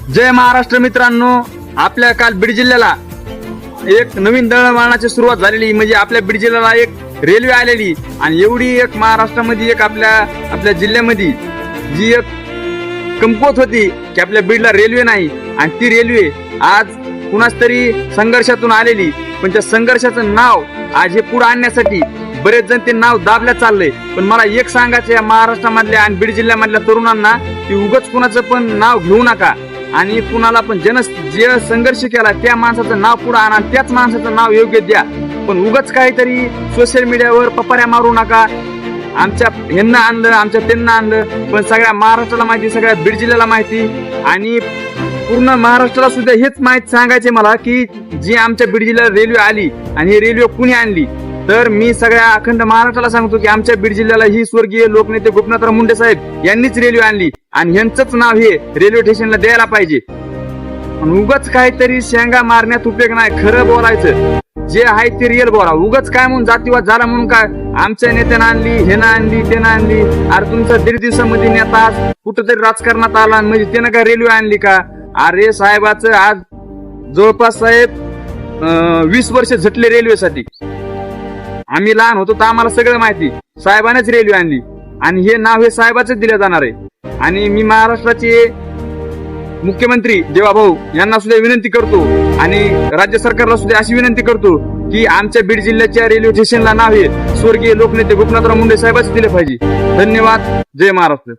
जय महाराष्ट्र मित्रांनो, आपल्या काल बीड जिल्ह्याला एक नवीन दळणवळणाची सुरुवात झालेली, म्हणजे आपल्या बीड जिल्ह्याला एक रेल्वे आलेली आणि एवढी एक महाराष्ट्रामध्ये एक आपल्या जिल्ह्यामध्ये जी एक कमकुवत होती की आपल्या बीडला रेल्वे नाही आणि ती रेल्वे आज कुणाच तरी संघर्षातून आलेली, पण त्या संघर्षाचं नाव आज हे पुढे आणण्यासाठी बरेच जण ते नाव दाबल्या चाललंय. पण मला एक सांगायचं या महाराष्ट्रामधल्या आणि बीड जिल्ह्यामधल्या तरुणांना की उगाच कुणाचं पण नाव घेऊ नका आणि कुणाला पण जे संघर्ष केला त्या माणसाचं नाव पुढे आणा, त्याच माणसाचं नाव योग्य द्या. पण उगाच काहीतरी सोशल मीडियावर पपाऱ्या मारू नका. आमच्या ह्यांना आणलं, आमच्या त्यांना आणलं, पण सगळ्या महाराष्ट्राला माहिती, सगळ्या बीड जिल्ह्याला माहिती आणि पूर्ण महाराष्ट्राला सुद्धा हेच माहिती सांगायचे मला की जी आमच्या बीड जिल्ह्याला रेल्वे आली आणि ही रेल्वे कुणी आणली. तर मी सगळ्या अखंड महाराष्ट्राला सांगतो की आमच्या बीड जिल्ह्याला ही स्वर्गीय लोकनेते गोपीनाथराव मुंडे साहेब यांनीच रेल्वे आणली आणि यांचंच नाव हे रेल्वे स्टेशनला द्यायला पाहिजे. उगाच काहीतरी शेंगा मारण्यात उपयोग नाही, खरं बोलायचं, जे आहे ते रिअल बोला. उगाच काय म्हणून जातीवाद झाला म्हणून काय आमच्या नेत्यानं आणली, हेनं आणली, त्यानं आणली. अरे तुमचा 1.5 दिवसामध्ये नेता कुठंतरी राजकारणात आला म्हणजे त्यानं काय रेल्वे आणली का? अरे साहेबाचं आज जवळपास साहेब 20 वर्ष झटले रेल्वेसाठी. आम्ही लहान होतो तर आम्हाला सगळं माहिती, साहेबानेच रेल्वे आणली आणि हे नाव हे साहेबाच दिलं जाणार आहे. आणि मी महाराष्ट्राचे मुख्यमंत्री देवाभाऊ यांना सुद्धा विनंती करतो आणि राज्य सरकारला सुद्धा अशी विनंती करतो की आमच्या बीड जिल्ह्याच्या रेल्वे स्टेशनला नाव हे स्वर्गीय लोकनेते गोपीनाथराव मुंडे साहेबांच दिले पाहिजे. धन्यवाद. जय महाराष्ट्र.